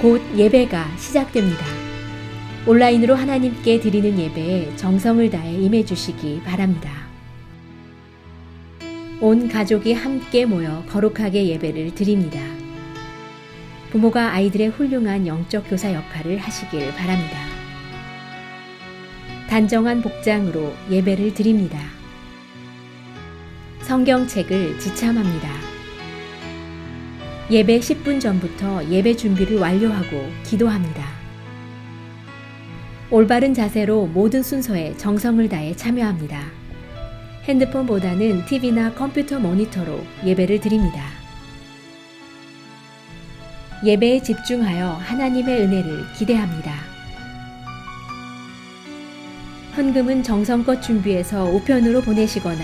곧 예배가 시작됩니다. 온라인으로 하나님께 드리는 예배에 정성을 다해 임해 주시기 바랍니다. 온 가족이 함께 모여 거룩하게 예배를 드립니다. 부모가 아이들의 훌륭한 영적 교사 역할을 하시길 바랍니다. 단정한 복장으로 예배를 드립니다. 성경책을 지참합니다. 예배 10분 전부터 예배 준비를 완료하고 기도합니다. 올바른 자세로 모든 순서에 정성을 다해 참여합니다. 핸드폰보다는 TV나 컴퓨터 모니터로 예배를 드립니다. 예배에 집중하여 하나님의 은혜를 기대합니다. 헌금은 정성껏 준비해서 우편으로 보내시거나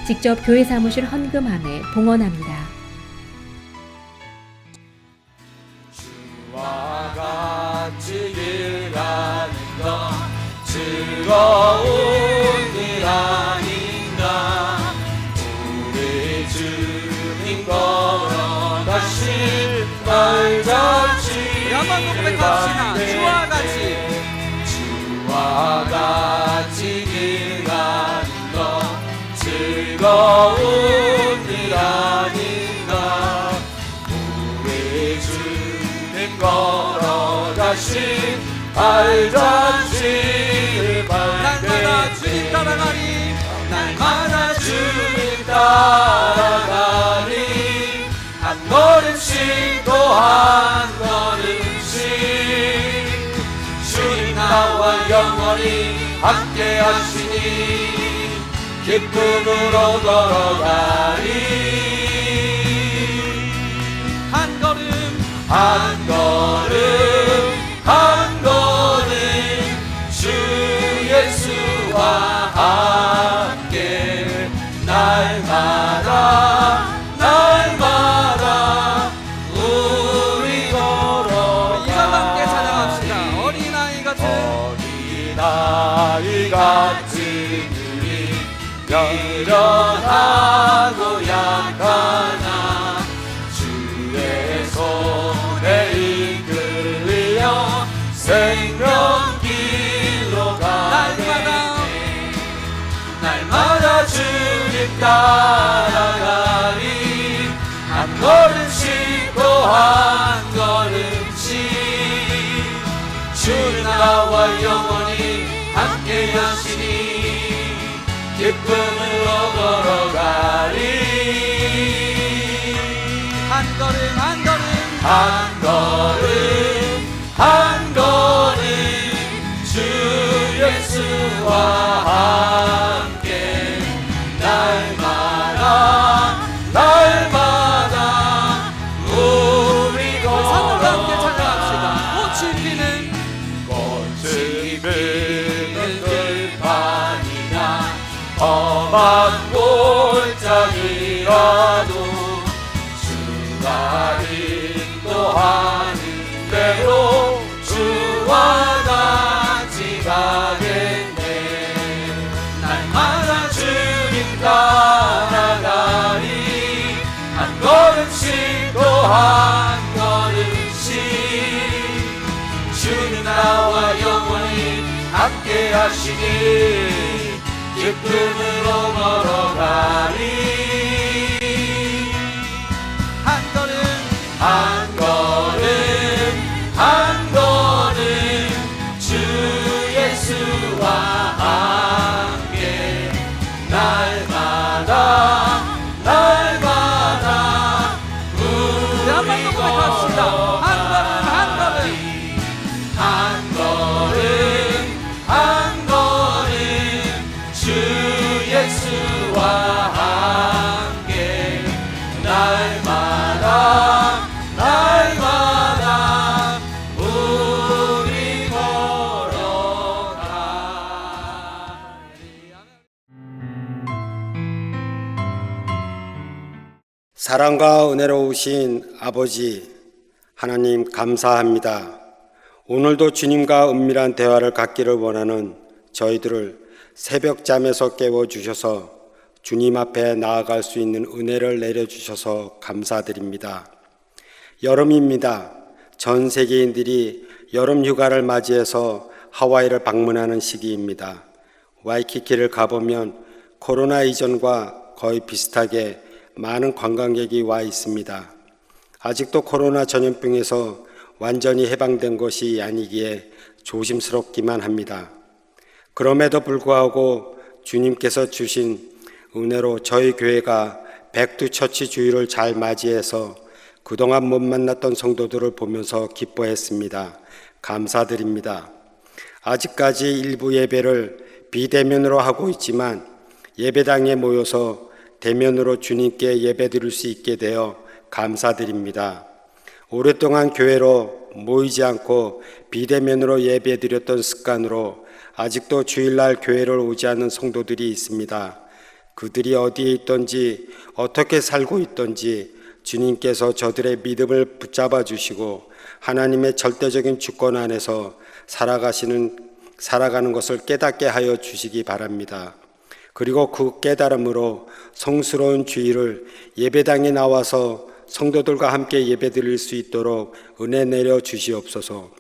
직접 교회 사무실 헌금함에 봉헌합니다. 주와 같이 길 가는 것 즐거운 일 아닌가. 우리 주님 걸어가실 말같이 한번 고백합시다. 주와 같이 길 가는 것 즐거운 일 아닌가. 우리 주님 걸어가신 발자취를 날마다 주님 따라가리. 날마다 주님 따라가리. 한 걸음씩 또 한 걸음씩 주님 나와 영원히 함께 하시니 기쁨으로 걸어가리. 한 걸음 한 걸음 한 걸음 주 예수와 함께 날마다 날마다 우리 걸어가. 이와 함께 찬양합시다. 어린아이 같은 우리 미련하고 약하나 주의 손에 이끌려 생명길로 가네. 날마다 주님 따라가리. 한 걸음씩 또 한 걸음씩 주는 나와 영원히 함께 하시니 기쁨으로 걸어가리. 한 걸음 한 걸음 한 걸음 한 걸음 주 예수와 함께 날마다 날마다 우리 산으로 함께 걸어가. 찬양합시다. 꽃이 피는 꽃이 피는 들판이나 험한 골짜기라도 주가 인도하는 대로 주와 같이 가겠네. 날마다 주님 따라가리. 한 걸음씩 또 한 걸음씩 주는 나와 영원히 함께 하시니 기쁨으로 걸어가리. 한 걸음 한 걸음 한 걸음 주 예수와 함께 날마다 날마다 우리 한번 더 고백합시다. 한 걸음 한 걸음 한 걸음 주 예수와 함께 날마다 날마다 우리 걸어가리. 사랑과 은혜로우신 아버지 하나님 감사합니다. 오늘도 주님과 은밀한 대화를 갖기를 원하는 저희들을 새벽잠에서 깨워주셔서 주님 앞에 나아갈 수 있는 은혜를 내려주셔서 감사드립니다. 여름입니다. 전 세계인들이 여름 휴가를 맞이해서 하와이를 방문하는 시기입니다. 와이키키를 가보면 코로나 이전과 거의 비슷하게 많은 관광객이 와 있습니다. 아직도 코로나 전염병에서 완전히 해방된 것이 아니기에 조심스럽기만 합니다. 그럼에도 불구하고 주님께서 주신 은혜로 저희 교회가 백두처치 주일을 잘 맞이해서 그동안 못 만났던 성도들을 보면서 기뻐했습니다. 감사드립니다. 아직까지 일부 예배를 비대면으로 하고 있지만 예배당에 모여서 대면으로 주님께 예배드릴 수 있게 되어 감사드립니다. 오랫동안 교회로 모이지 않고 비대면으로 예배드렸던 습관으로 아직도 주일날 교회를 오지 않는 성도들이 있습니다. 그들이 어디에 있든지 어떻게 살고 있든지 주님께서 저들의 믿음을 붙잡아 주시고 하나님의 절대적인 주권 안에서 살아가는 것을 깨닫게 하여 주시기 바랍니다. 그리고 그 깨달음으로 성스러운 주일을 예배당에 나와서 성도들과 함께 예배드릴 수 있도록 은혜 내려 주시옵소서.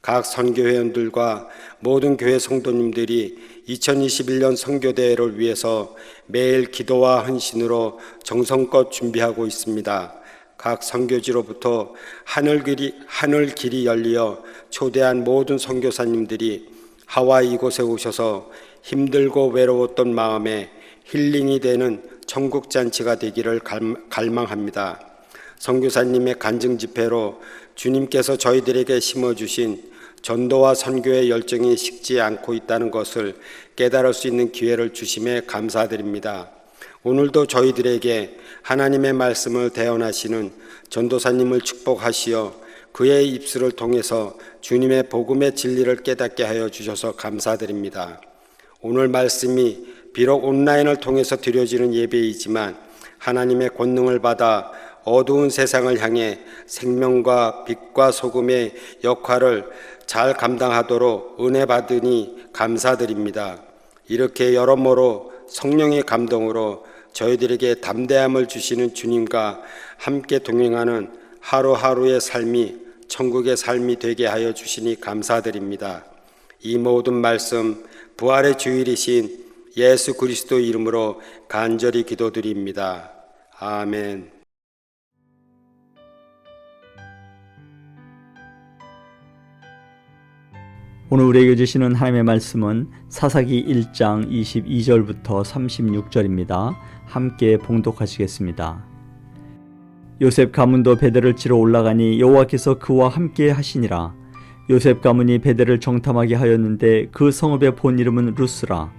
각 선교회원들과 모든 교회 성도님들이 2021년 선교대회를 위해서 매일 기도와 헌신으로 정성껏 준비하고 있습니다. 각 선교지로부터 하늘 길이 열리어 초대한 모든 선교사님들이 하와이 이곳에 오셔서 힘들고 외로웠던 마음에 힐링이 되는 천국 잔치가 되기를 갈망합니다. 선교사님의 간증 집회로 주님께서 저희들에게 심어주신 전도와 선교의 열정이 식지 않고 있다는 것을 깨달을 수 있는 기회를 주심에 감사드립니다. 오늘도 저희들에게 하나님의 말씀을 대언하시는 전도사님을 축복하시어 그의 입술을 통해서 주님의 복음의 진리를 깨닫게 하여 주셔서 감사드립니다. 오늘 말씀이 비록 온라인을 통해서 드려지는 예배이지만 하나님의 권능을 받아 어두운 세상을 향해 생명과 빛과 소금의 역할을 잘 감당하도록 은혜 받으니 감사드립니다. 이렇게 여러모로 성령의 감동으로 저희들에게 담대함을 주시는 주님과 함께 동행하는 하루하루의 삶이 천국의 삶이 되게 하여 주시니 감사드립니다. 이 모든 말씀 부활의 주일이신 예수 그리스도 이름으로 간절히 기도드립니다. 아멘. 오늘 우리에게 주시는 하나님의 말씀은 사사기 1장 22절부터 36절입니다. 함께 봉독하시겠습니다. 요셉 가문도 베델을 치러 올라가니 여호와께서 그와 함께 하시니라. 요셉 가문이 베델을 정탐하게 하였는데 그 성읍의 본 이름은 루스라.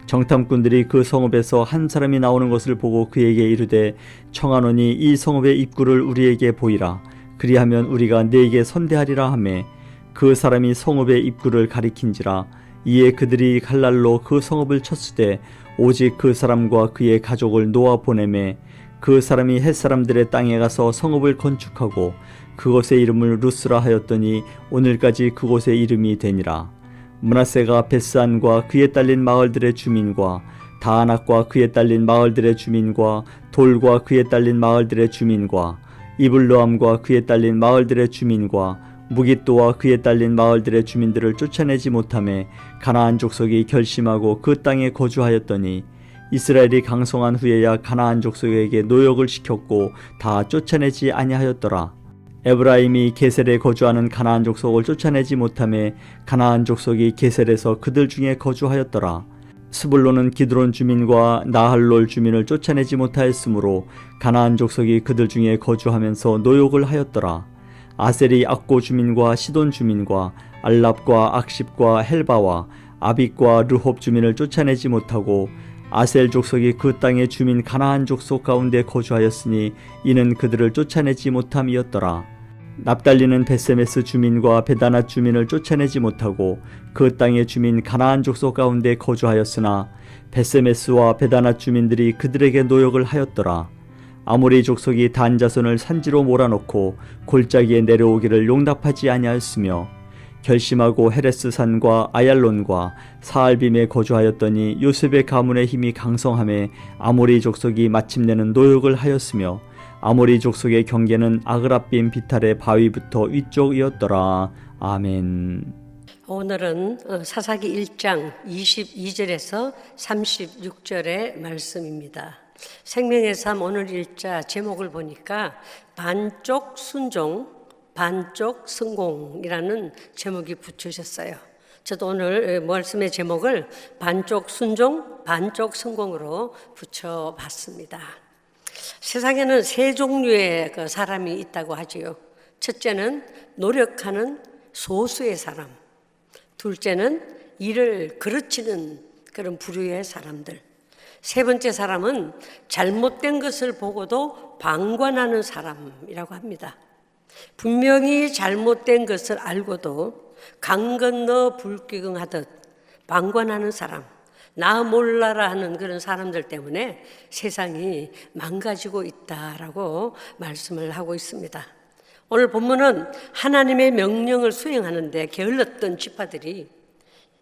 정탐꾼들이 그 성읍에서 한 사람이 나오는 것을 보고 그에게 이르되 청하노니 이 성읍의 입구를 우리에게 보이라. 그리하면 우리가 네게 선대하리라 하매 그 사람이 성읍의 입구를 가리킨지라. 이에 그들이 칼날로 그 성읍을 쳤으되 오직 그 사람과 그의 가족을 놓아 보내매 그 사람이 햇사람들의 땅에 가서 성읍을 건축하고 그곳의 이름을 루스라 하였더니 오늘까지 그곳의 이름이 되니라. 므낫세가 베스안과 그에 딸린 마을들의 주민과 다아낙과 그에 딸린 마을들의 주민과 돌과 그에 딸린 마을들의 주민과 이블로암과 그에 딸린 마을들의 주민과 무깃도와 그에 딸린 마을들의 주민들을 쫓아내지 못하매 가나안 족속이 결심하고 그 땅에 거주하였더니 이스라엘이 강성한 후에야 가나안 족속에게 노역을 시켰고 다 쫓아내지 아니하였더라. 에브라임이 게셀에 거주하는 가나안 족속을 쫓아내지 못하매 가나안 족속이 게셀에서 그들 중에 거주하였더라. 스불론은 기드론 주민과 나할롤 주민을 쫓아내지 못하였으므로 가나안 족속이 그들 중에 거주하면서 노역을 하였더라. 아셀이 악고 주민과 시돈 주민과 알랍과 악십과 헬바와 아빅과 르홉 주민을 쫓아내지 못하고 아셀 족속이 그 땅의 주민 가나안 족속 가운데 거주하였으니 이는 그들을 쫓아내지 못함이었더라. 납달리는 베세메스 주민과 베다낫 주민을 쫓아내지 못하고 그 땅의 주민 가나안 족속 가운데 거주하였으나 베세메스와 베다낫 주민들이 그들에게 노역을 하였더라. 아모리 족속이 단 자손을 산지로 몰아넣고 골짜기에 내려오기를 용납하지 아니하였으며 결심하고 헤레스 산과 아얄론과 사알빔에 거주하였더니 요셉의 가문의 힘이 강성함에 아모리 족속이 마침내는 노역을 하였으며 아모리 족속의 경계는 아그라빔 비탈의 바위부터 위쪽이었더라. 아멘. 오늘은 사사기 1장 22절에서 36절의 말씀입니다. 생명의 삶 오늘 일자 제목을 보니까 반쪽 순종, 반쪽 성공이라는 제목이 붙으셨어요. 저도 오늘 말씀의 제목을 반쪽 순종, 반쪽 성공으로 붙여봤습니다. 세상에는 세 종류의 그 사람이 있다고 하지요. 첫째는 노력하는 소수의 사람, 둘째는 일을 그르치는 그런 부류의 사람들, 세 번째 사람은 잘못된 것을 보고도 방관하는 사람이라고 합니다. 분명히 잘못된 것을 알고도 강 건너 불귀경하듯 방관하는 사람, 나 몰라라 하는 그런 사람들 때문에 세상이 망가지고 있다라고 말씀을 하고 있습니다. 오늘 본문은 하나님의 명령을 수행하는데 게을렀던 지파들이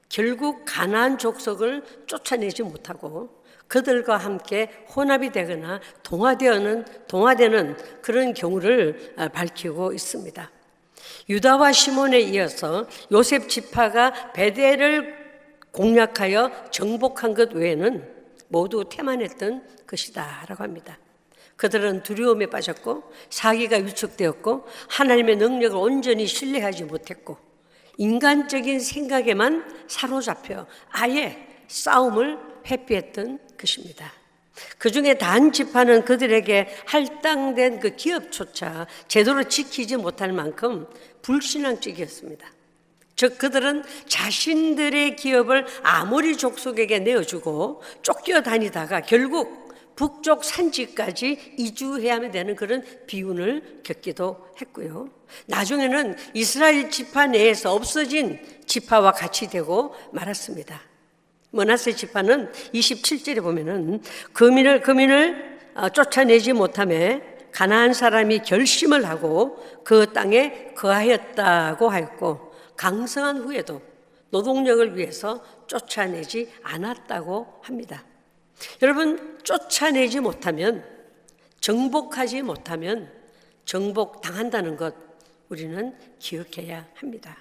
결국 가나안 족속을 쫓아내지 못하고 그들과 함께 혼합이 되거나 동화되는 그런 경우를 밝히고 있습니다. 유다와 시몬에 이어서 요셉 지파가 베델을 공략하여 정복한 것 외에는 모두 태만했던 것이다라고 합니다. 그들은 두려움에 빠졌고 사기가 위축되었고 하나님의 능력을 온전히 신뢰하지 못했고 인간적인 생각에만 사로잡혀 아예 싸움을 회피했던 것입니다. 그 중에 단 지파는 그들에게 할당된 그 기업조차 제대로 지키지 못할 만큼 불신앙적이었습니다. 즉 그들은 자신들의 기업을 아모리 족속에게 내어주고 쫓겨다니다가 결국 북쪽 산지까지 이주해야 되는 그런 비운을 겪기도 했고요. 나중에는 이스라엘 지파 내에서 없어진 지파와 같이 되고 말았습니다. 므낫세 지파는 27절에 보면은 그민을 쫓아내지 못하며 가나안 사람이 결심을 하고 그 땅에 거하였다고 하였고 강성한 후에도 노동력을 위해서 쫓아내지 않았다고 합니다. 여러분, 쫓아내지 못하면, 정복하지 못하면 정복당한다는 것 우리는 기억해야 합니다.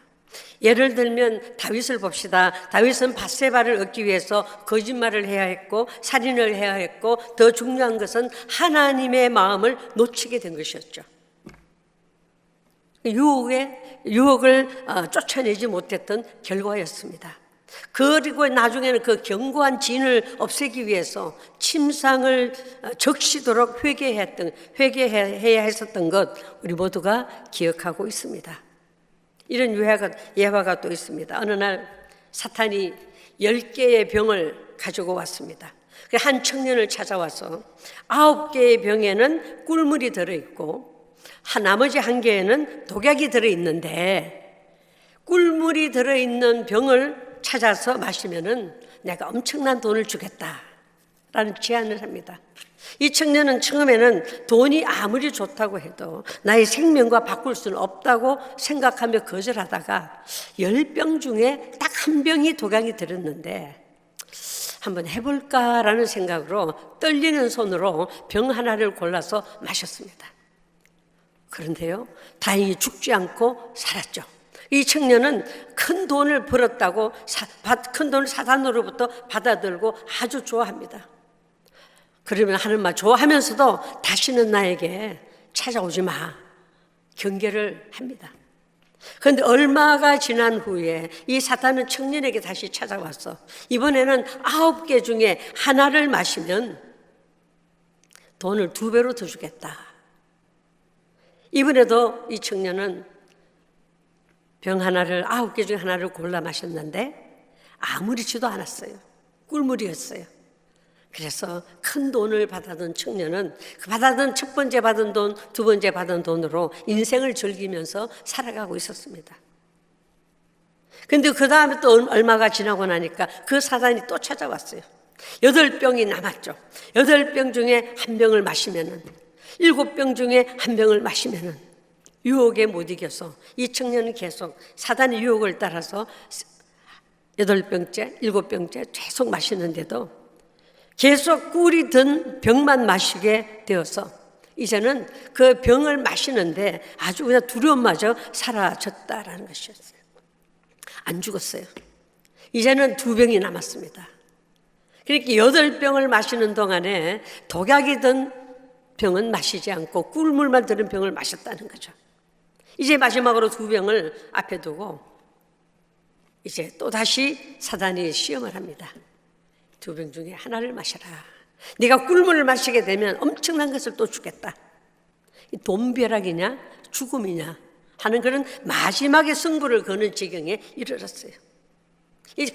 예를 들면 다윗을 봅시다. 다윗은 밧세바를 얻기 위해서 거짓말을 해야 했고 살인을 해야 했고 더 중요한 것은 하나님의 마음을 놓치게 된 것이었죠. 유혹을 쫓아내지 못했던 결과였습니다. 그리고 나중에는 그 견고한 진을 없애기 위해서 침상을 적시도록 회개해야 했었던 것 우리 모두가 기억하고 있습니다. 이런 예화가 또 있습니다. 어느 날 사탄이 10개의 병을 가지고 왔습니다. 한 청년을 찾아와서 9개의 병에는 꿀물이 들어있고 나머지 1개에는 독약이 들어있는데 꿀물이 들어있는 병을 찾아서 마시면은 내가 엄청난 돈을 주겠다라는 제안을 합니다. 이 청년은 처음에는 돈이 아무리 좋다고 해도 나의 생명과 바꿀 수는 없다고 생각하며 거절하다가 10병 중에 딱 1병이 독약이 들었는데 한번 해볼까라는 생각으로 떨리는 손으로 병 하나를 골라서 마셨습니다. 그런데요, 다행히 죽지 않고 살았죠. 이 청년은 큰 돈을 벌었다고 큰 돈을 사단으로부터 받아들고 아주 좋아합니다. 그러면 하는 말 좋아하면서도 다시는 나에게 찾아오지 마 경계를 합니다. 그런데 얼마가 지난 후에 이 사탄은 청년에게 다시 찾아와서 이번에는 9개 중에 하나를 마시면 돈을 2배로 더 주겠다. 이번에도 이 청년은 병 하나를 9개 중에 하나를 골라 마셨는데 아무렇지도 않았어요. 꿀물이었어요. 그래서 큰 돈을 받아든 청년은 첫 번째 받은 돈, 두 번째 받은 돈으로 인생을 즐기면서 살아가고 있었습니다. 그런데 그 다음에 또 얼마가 지나고 나니까 그 사단이 또 찾아왔어요. 8병이 남았죠. 8병 중에 1병을 마시면은 7병 중에 1병을 마시면은 유혹에 못 이겨서 이 청년은 계속 사단의 유혹을 따라서 8병째, 7병째 계속 마시는데도 계속 꿀이 든 병만 마시게 되어서 이제는 그 병을 마시는데 아주 그냥 두려움마저 사라졌다라는 것이었어요. 안 죽었어요. 이제는 2병이 남았습니다. 그러니까 8병을 마시는 동안에 독약이 든 병은 마시지 않고 꿀물만 들은 병을 마셨다는 거죠. 이제 마지막으로 2병을 앞에 두고 이제 또다시 사단이 시험을 합니다. 2병 중에 하나를 마셔라. 네가 꿀물을 마시게 되면 엄청난 것을 또 주겠다. 돈벼락이냐 죽음이냐 하는 그런 마지막의 승부를 거는 지경에 이르렀어요.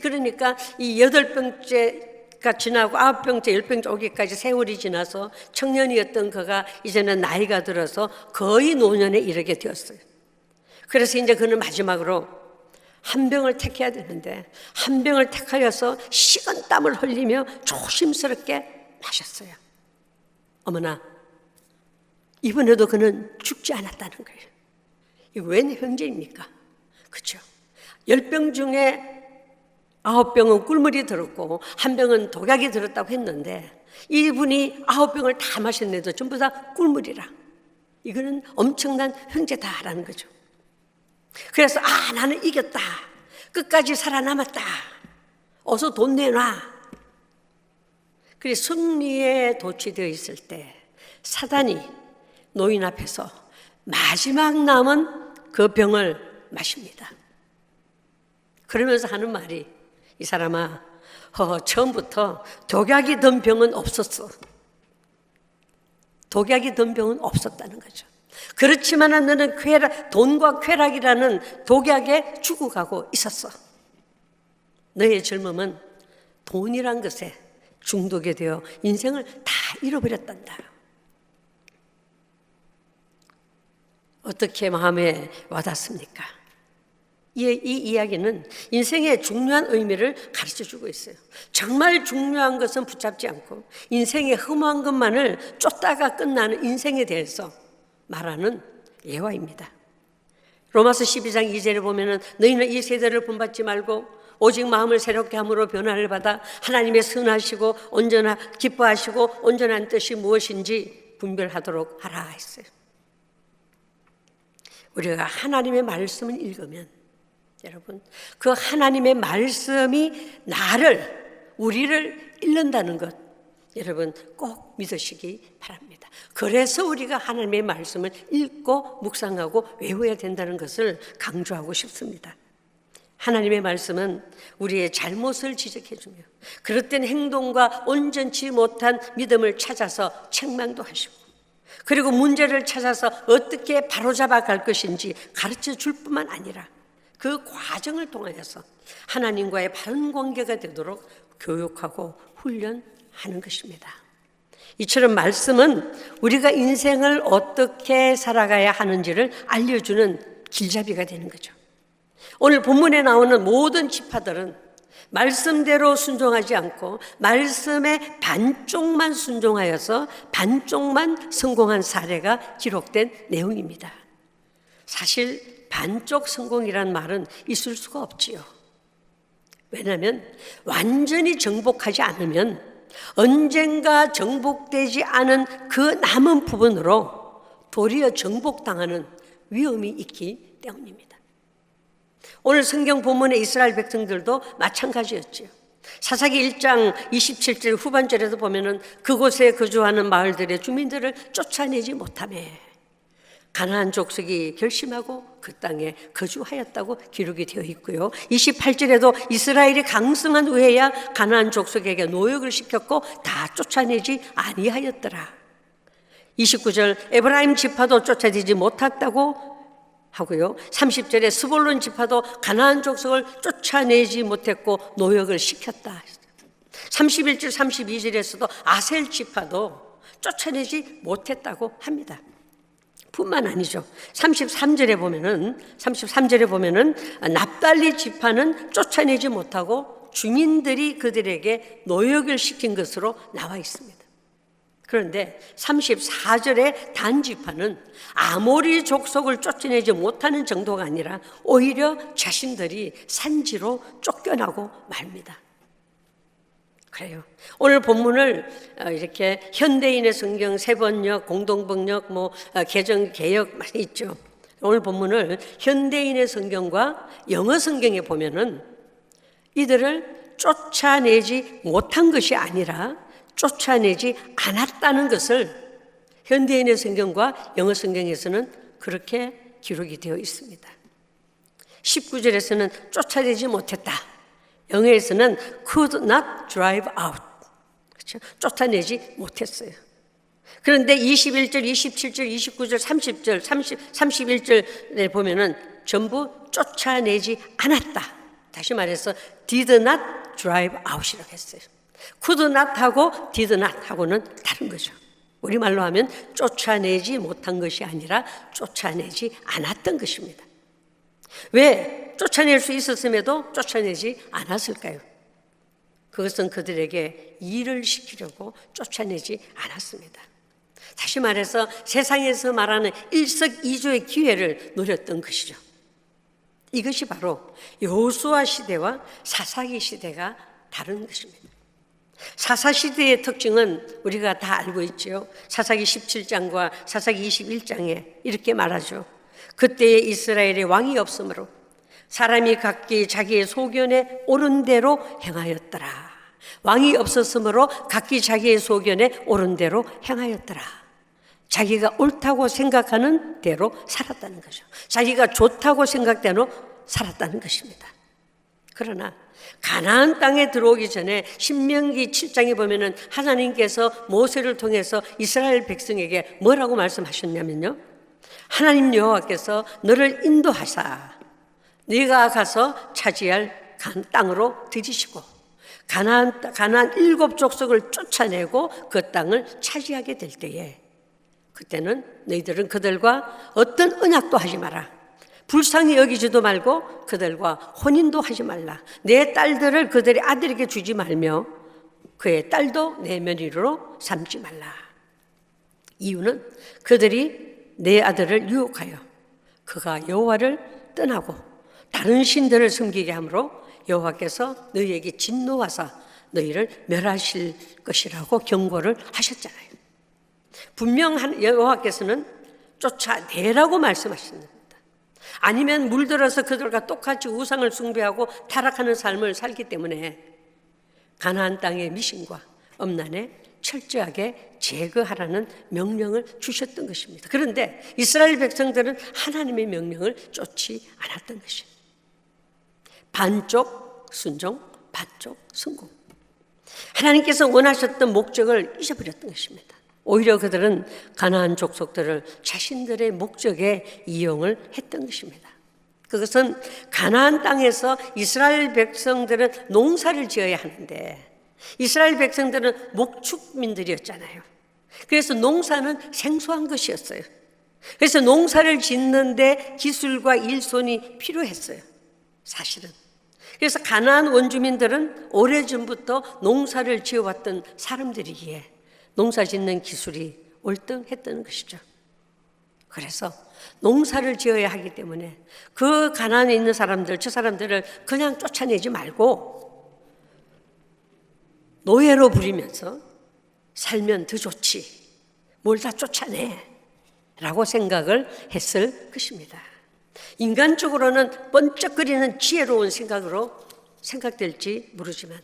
그러니까 이 8병째가 지나고 9병째, 10병째 오기까지 세월이 지나서 청년이었던 그가 이제는 나이가 들어서 거의 노년에 이르게 되었어요. 그래서 이제 그는 마지막으로 한 병을 택해야 되는데 한 병을 택하여서 식은땀을 흘리며 조심스럽게 마셨어요. 어머나, 이번에도 그는 죽지 않았다는 거예요. 이거 웬 형제입니까? 그렇죠? 10병 중에 9병은 꿀물이 들었고 1병은 독약이 들었다고 했는데 이분이 9병을 다 마셨는데도 전부 다 꿀물이라. 이거는 엄청난 형제다라는 거죠. 그래서 나는 이겼다. 끝까지 살아남았다. 어서 돈 내놔. 그래서 승리에 도취되어 있을 때 사단이 노인 앞에서 마지막 남은 그 병을 마십니다. 그러면서 하는 말이, 이 사람아, 처음부터 독약이 든 병은 없었어. 독약이 든 병은 없었다는 거죠. 그렇지만 너는 돈과 쾌락이라는 독약에 죽어가고 있었어. 너의 젊음은 돈이란 것에 중독이 되어 인생을 다 잃어버렸단다. 어떻게 마음에 와닿습니까? 이 이야기는 인생의 중요한 의미를 가르쳐주고 있어요. 정말 중요한 것은 붙잡지 않고 인생의 흠한 것만을 쫓다가 끝나는 인생에 대해서 말하는 예화입니다. 로마서 12장 2절에 보면은 너희는 이 세대를 본받지 말고 오직 마음을 새롭게 함으로 변화를 받아 하나님의 선하시고 온전하 기뻐하시고 온전한 뜻이 무엇인지 분별하도록 하라 했어요. 우리가 하나님의 말씀을 읽으면 여러분, 그 하나님의 말씀이 우리를 잃는다는 것 여러분 꼭 믿으시기 바랍니다. 그래서 우리가 하나님의 말씀을 읽고 묵상하고 외워야 된다는 것을 강조하고 싶습니다. 하나님의 말씀은 우리의 잘못을 지적해주며 그릇된 행동과 온전치 못한 믿음을 찾아서 책망도 하시고 그리고 문제를 찾아서 어떻게 바로잡아 갈 것인지 가르쳐 줄 뿐만 아니라 그 과정을 통하여서 하나님과의 바른 관계가 되도록 교육하고 훈련하는 것입니다. 이처럼 말씀은 우리가 인생을 어떻게 살아가야 하는지를 알려주는 길잡이가 되는 거죠. 오늘 본문에 나오는 모든 지파들은 말씀대로 순종하지 않고 말씀의 반쪽만 순종하여서 반쪽만 성공한 사례가 기록된 내용입니다. 사실 반쪽 성공이란 말은 있을 수가 없지요. 왜냐하면 완전히 정복하지 않으면 언젠가 정복되지 않은 그 남은 부분으로 도리어 정복당하는 위험이 있기 때문입니다. 오늘 성경 본문의 이스라엘 백성들도 마찬가지였죠. 사사기 1장 27절 후반절에도 보면은 그곳에 거주하는 마을들의 주민들을 쫓아내지 못하며 가나안 족속이 결심하고 그 땅에 거주하였다고 기록이 되어 있고요. 28절에도 이스라엘이 강성한 후에야 가나안 족속에게 노역을 시켰고 다 쫓아내지 아니하였더라. 29절 에브라임 지파도 쫓아내지 못했다고 하고요. 30절에 스볼론 지파도 가나안 족속을 쫓아내지 못했고 노역을 시켰다. 31절 32절에서도 아셀 지파도 쫓아내지 못했다고 합니다. 뿐만 아니죠. 33절에 보면은 납달리 지파는 쫓아내지 못하고 주민들이 그들에게 노역을 시킨 것으로 나와 있습니다. 그런데 34절에 단 지파는 아모리 족속을 쫓아내지 못하는 정도가 아니라 오히려 자신들이 산지로 쫓겨나고 맙니다. 그래요. 오늘 본문을 이렇게 현대인의 성경, 세번역, 공동번역, 개정, 개역 많이 있죠. 오늘 본문을 현대인의 성경과 영어 성경에 보면은 이들을 쫓아내지 못한 것이 아니라 쫓아내지 않았다는 것을 현대인의 성경과 영어 성경에서는 그렇게 기록이 되어 있습니다. 19절에서는 쫓아내지 못했다. 영어에서는 could not drive out. 그렇죠? 쫓아내지 못했어요. 그런데 21절, 27절, 29절, 30절, 31절에 보면은 전부 쫓아내지 않았다. 다시 말해서 did not drive out이라고 했어요. could not 하고 did not 하고는 다른 거죠. 우리말로 하면 쫓아내지 못한 것이 아니라 쫓아내지 않았던 것입니다. 왜 쫓아낼 수 있었음에도 쫓아내지 않았을까요? 그것은 그들에게 일을 시키려고 쫓아내지 않았습니다. 다시 말해서 세상에서 말하는 일석이조의 기회를 노렸던 것이죠. 이것이 바로 여호수아 시대와 사사기 시대가 다른 것입니다. 사사시대의 특징은 우리가 다 알고 있죠. 사사기 17장과 사사기 21장에 이렇게 말하죠. 그때에 이스라엘에 왕이 없으므로 사람이 각기 자기의 소견에 옳은 대로 행하였더라. 왕이 없었으므로 각기 자기의 소견에 옳은 대로 행하였더라. 자기가 옳다고 생각하는 대로 살았다는 거죠. 자기가 좋다고 생각대로 살았다는 것입니다. 그러나 가나안 땅에 들어오기 전에 신명기 7장에 보면은 하나님께서 모세를 통해서 이스라엘 백성에게 뭐라고 말씀하셨냐면요. 하나님 여호와께서 너를 인도하사 네가 가서 차지할 땅으로 들이시고 가나안 7족속을 쫓아내고 그 땅을 차지하게 될 때에 그때는 너희들은 그들과 어떤 언약도 하지 마라. 불쌍히 여기지도 말고 그들과 혼인도 하지 말라. 내 딸들을 그들의 아들에게 주지 말며 그의 딸도 내 며느리로 삼지 말라. 이유는 그들이 내 아들을 유혹하여 그가 여호와를 떠나고 다른 신들을 섬기게 하므로 여호와께서 너희에게 진노하사 너희를 멸하실 것이라고 경고를 하셨잖아요. 분명 여호와께서는 쫓아내라고 말씀하셨습니다. 아니면 물들어서 그들과 똑같이 우상을 숭배하고 타락하는 삶을 살기 때문에 가나안 땅의 미신과 엄난에 철저하게 제거하라는 명령을 주셨던 것입니다. 그런데 이스라엘 백성들은 하나님의 명령을 쫓지 않았던 것입니다. 반쪽 순종, 반쪽 성공. 하나님께서 원하셨던 목적을 잊어버렸던 것입니다. 오히려 그들은 가나안 족속들을 자신들의 목적에 이용을 했던 것입니다. 그것은 가나안 땅에서 이스라엘 백성들은 농사를 지어야 하는데 이스라엘 백성들은 목축민들이었잖아요. 그래서 농사는 생소한 것이었어요. 그래서 농사를 짓는데 기술과 일손이 필요했어요. 사실은. 그래서 가나안 원주민들은 오래전부터 농사를 지어왔던 사람들이기에 농사 짓는 기술이 월등했던 것이죠. 그래서 농사를 지어야 하기 때문에 그 가나안에 있는 사람들, 저 사람들을 그냥 쫓아내지 말고 노예로 부리면서 살면 더 좋지. 뭘 다 쫓아내. 라고 생각을 했을 것입니다. 인간적으로는 번쩍거리는 지혜로운 생각으로 생각될지 모르지만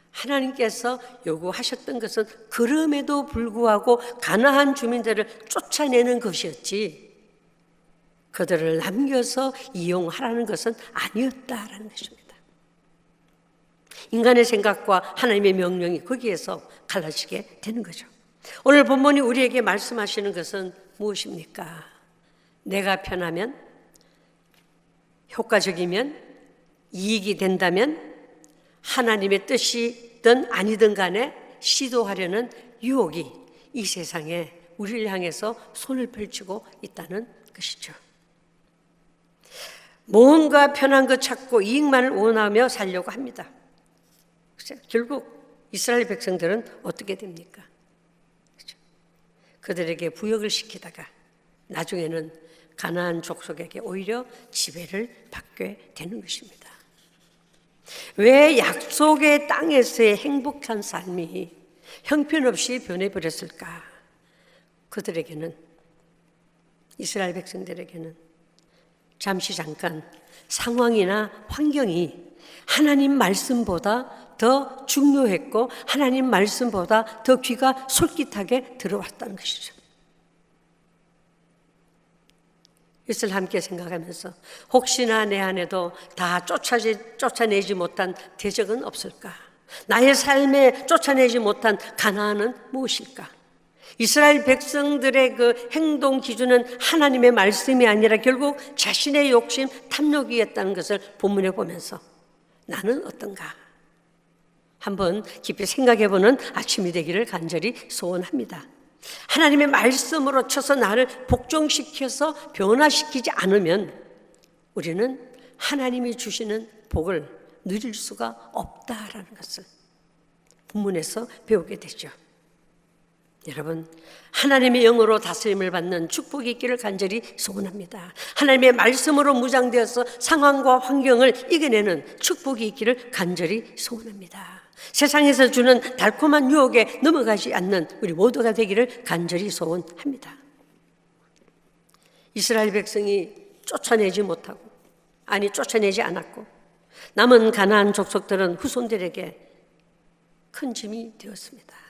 하나님께서 요구하셨던 것은 그럼에도 불구하고 가나안 주민들을 쫓아내는 것이었지 그들을 남겨서 이용하라는 것은 아니었다라는 것입니다. 인간의 생각과 하나님의 명령이 거기에서 갈라지게 되는 거죠. 오늘 본문이 우리에게 말씀하시는 것은 무엇입니까? 내가 편하면, 효과적이면, 이익이 된다면 하나님의 뜻이든 아니든 간에 시도하려는 유혹이 이 세상에 우리를 향해서 손을 펼치고 있다는 것이죠. 뭔가 편한 것 찾고 이익만을 원하며 살려고 합니다. 결국 이스라엘 백성들은 어떻게 됩니까? 그렇죠? 그들에게 부역을 시키다가 나중에는 가나안 족속에게 오히려 지배를 받게 되는 것입니다. 왜 약속의 땅에서의 행복한 삶이 형편없이 변해버렸을까? 그들에게는, 이스라엘 백성들에게는 잠시 잠깐 상황이나 환경이 하나님 말씀보다 더 중요했고 하나님 말씀보다 더 귀가 솔깃하게 들어왔다는 것이죠. 이것을 함께 생각하면서 혹시나 내 안에도 다 쫓아내지 못한 대적은 없을까? 나의 삶에 쫓아내지 못한 가나안은 무엇일까? 이스라엘 백성들의 그 행동 기준은 하나님의 말씀이 아니라 결국 자신의 욕심, 탐욕이었다는 것을 본문에 보면서 나는 어떤가? 한번 깊이 생각해보는 아침이 되기를 간절히 소원합니다. 하나님의 말씀으로 쳐서 나를 복종시켜서 변화시키지 않으면 우리는 하나님이 주시는 복을 누릴 수가 없다라는 것을 본문에서 배우게 되죠. 여러분, 하나님의 영으로 다스림을 받는 축복이 있기를 간절히 소원합니다. 하나님의 말씀으로 무장되어서 상황과 환경을 이겨내는 축복이 있기를 간절히 소원합니다. 세상에서 주는 달콤한 유혹에 넘어가지 않는 우리 모두가 되기를 간절히 소원합니다. 이스라엘 백성이 쫓아내지 않았고 남은 가나안 족속들은 후손들에게 큰 짐이 되었습니다.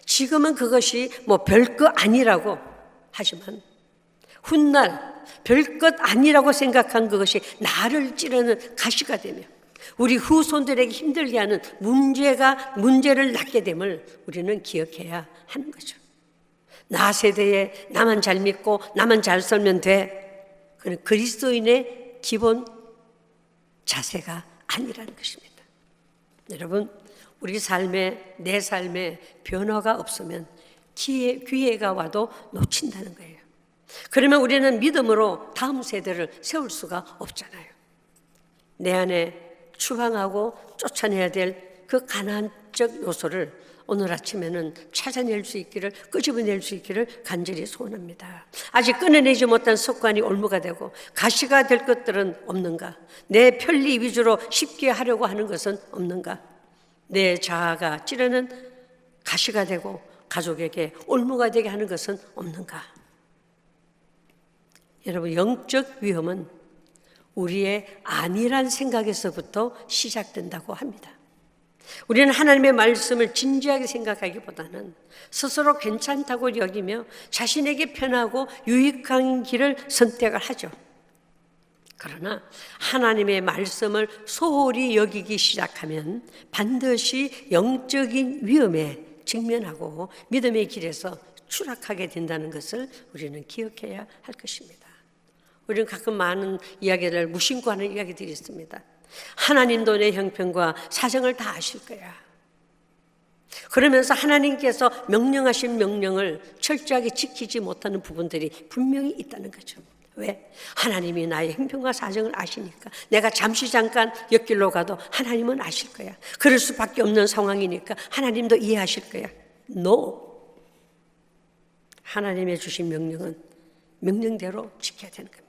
지금은 그것이 별거 아니라고 하지만 훗날 별것 아니라고 생각한 그것이 나를 찌르는 가시가 되며 우리 후손들에게 힘들게 하는 문제를 낳게 됨을 우리는 기억해야 하는 거죠. 나 세대에 나만 잘 믿고 나만 잘 살면 돼. 그건 그리스도인의 기본 자세가 아니라는 것입니다. 여러분, 우리 내 삶에 변화가 없으면 기회가 와도 놓친다는 거예요. 그러면 우리는 믿음으로 다음 세대를 세울 수가 없잖아요. 내 안에 추방하고 쫓아내야 될 그 가나안적 요소를 오늘 아침에는 찾아낼 수 있기를, 끄집어낼 수 있기를 간절히 소원합니다. 아직 끊어내지 못한 습관이 올무가 되고 가시가 될 것들은 없는가? 내 편리 위주로 쉽게 하려고 하는 것은 없는가? 내 자아가 찌르는 가시가 되고 가족에게 올무가 되게 하는 것은 없는가? 여러분, 영적 위험은 우리의 아니란 생각에서부터 시작된다고 합니다. 우리는 하나님의 말씀을 진지하게 생각하기보다는 스스로 괜찮다고 여기며 자신에게 편하고 유익한 길을 선택을 하죠. 그러나 하나님의 말씀을 소홀히 여기기 시작하면 반드시 영적인 위험에 직면하고 믿음의 길에서 추락하게 된다는 것을 우리는 기억해야 할 것입니다. 우리는 가끔 많은 이야기를 무심코 하는 이야기들이 있습니다. 하나님도 내 형편과 사정을 다 아실 거야. 그러면서 하나님께서 명령하신 명령을 철저하게 지키지 못하는 부분들이 분명히 있다는 거죠. 왜? 하나님이 나의 형편과 사정을 아시니까. 내가 잠깐 옆길로 가도 하나님은 아실 거야. 그럴 수밖에 없는 상황이니까 하나님도 이해하실 거야. No. 하나님의 주신 명령은 명령대로 지켜야 되는 겁니다.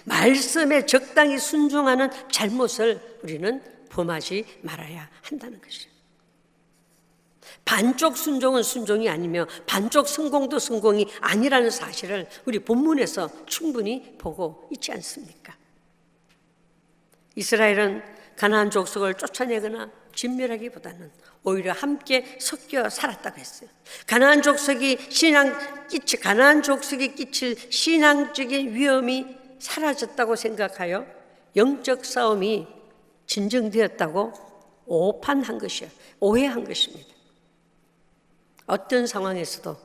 말씀에 적당히 순종하는 잘못을 우리는 범하지 말아야 한다는 것이죠. 반쪽 순종은 순종이 아니며 반쪽 성공도 성공이 아니라는 사실을 우리 본문에서 충분히 보고 있지 않습니까? 이스라엘은 가나안 족속을 쫓아내거나 진멸하기보다는 오히려 함께 섞여 살았다고 했어요. 가나안 족속이 끼칠 신앙적인 위험이 사라졌다고 생각하여 영적 싸움이 진정되었다고 오해한 것입니다. 어떤 상황에서도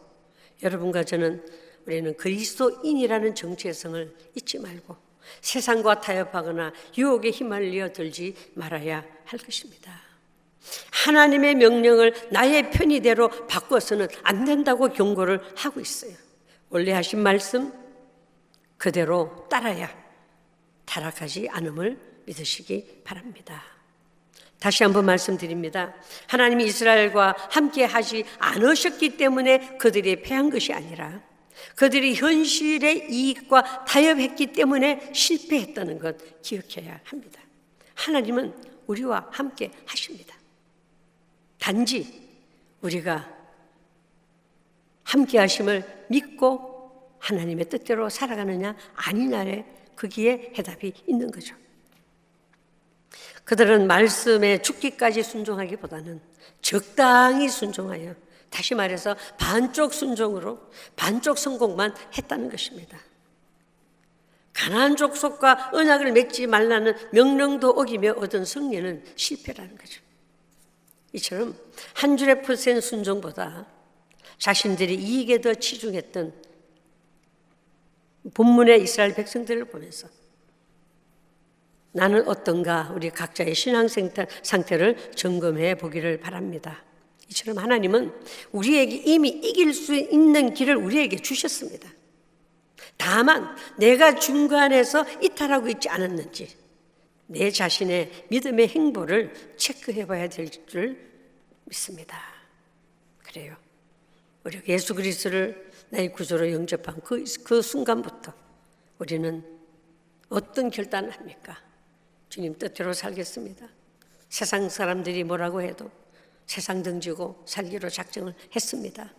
여러분과 저는 우리는 그리스도인이라는 정체성을 잊지 말고 세상과 타협하거나 유혹에 휘말려 들지 말아야 할 것입니다. 하나님의 명령을 나의 편의대로 바꿔서는 안 된다고 경고를 하고 있어요. 원래 하신 말씀 그대로 따라야 타락하지 않음을 믿으시기 바랍니다. 다시 한번 말씀드립니다. 하나님이 이스라엘과 함께 하지 않으셨기 때문에 그들이 패한 것이 아니라 그들이 현실의 이익과 타협했기 때문에 실패했다는 것 기억해야 합니다. 하나님은 우리와 함께 하십니다. 단지 우리가 함께 하심을 믿고 하나님의 뜻대로 살아가느냐 아니냐에 거기에 해답이 있는 거죠. 그들은 말씀에 죽기까지 순종하기보다는 적당히 순종하여, 다시 말해서 반쪽 순종으로 반쪽 성공만 했다는 것입니다. 가나안 족속과 언약을 맺지 말라는 명령도 어기며 얻은 승리는 실패라는 거죠. 이처럼 한 줄의 퍼센트 순종보다 자신들이 이익에 더 치중했던 본문의 이스라엘 백성들을 보면서 나는 어떤가, 우리 각자의 신앙 상태를 점검해 보기를 바랍니다. 이처럼 하나님은 우리에게 이미 이길 수 있는 길을 우리에게 주셨습니다. 다만 내가 중간에서 이탈하고 있지 않았는지 내 자신의 믿음의 행보를 체크해 봐야 될 줄 믿습니다. 그래요. 우리 예수 그리스도를 나의 구주로 영접한 그 순간부터 우리는 어떤 결단을 합니까? 주님 뜻대로 살겠습니다. 세상 사람들이 뭐라고 해도 세상 등지고 살기로 작정을 했습니다.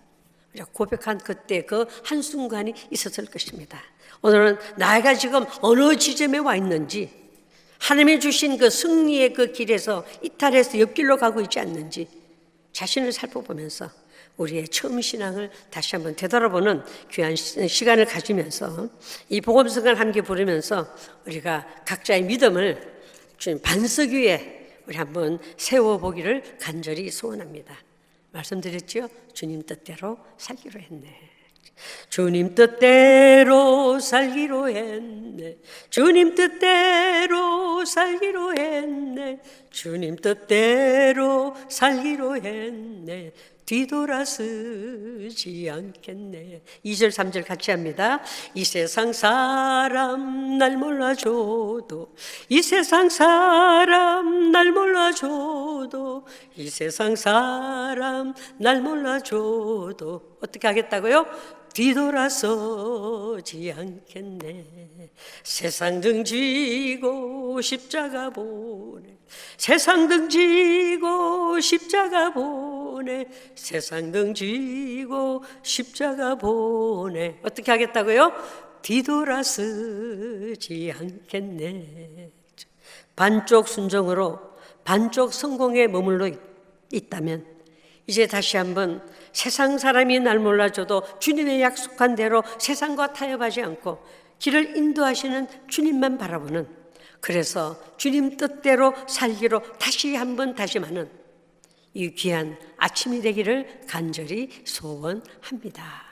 우리가 고백한 그때 그 한순간이 있었을 것입니다. 오늘은 나가 지금 어느 지점에 와 있는지, 하나님이 주신 그 승리의 그 길에서 이탈해서 옆길로 가고 있지 않는지 자신을 살펴보면서 우리의 처음 신앙을 다시 한번 되돌아보는 귀한 시간을 가지면서 이 복음성을 함께 부르면서 우리가 각자의 믿음을 주님 반석 위에 우리 한번 세워보기를 간절히 소원합니다. 말씀드렸죠? 주님 뜻대로 살기로 했네. 주님 뜻대로 살기로 했네. 주님 뜻대로 살기로 했네. 주님 뜻대로 살기로 했네. 뒤돌아서지 않겠네. 2절 3절 같이 합니다. 이 세상 사람 날 몰라줘도, 이 세상 사람 날 몰라줘도, 이 세상 사람 날 몰라줘도 어떻게 하겠다고요? 뒤돌아서지 않겠네. 세상 등지고 십자가 보내, 세상 등지고 십자가 보내, 세상 등지고 십자가 보내. 어떻게 하겠다고요? 뒤돌아서지 않겠네. 반쪽 순종으로 반쪽 성공에 머물러 있다면 이제 다시 한번 세상 사람이 날 몰라줘도 주님의 약속한 대로 세상과 타협하지 않고 길을 인도하시는 주님만 바라보는, 그래서 주님 뜻대로 살기로 다시 한번 다짐하는 이 귀한 아침이 되기를 간절히 소원합니다.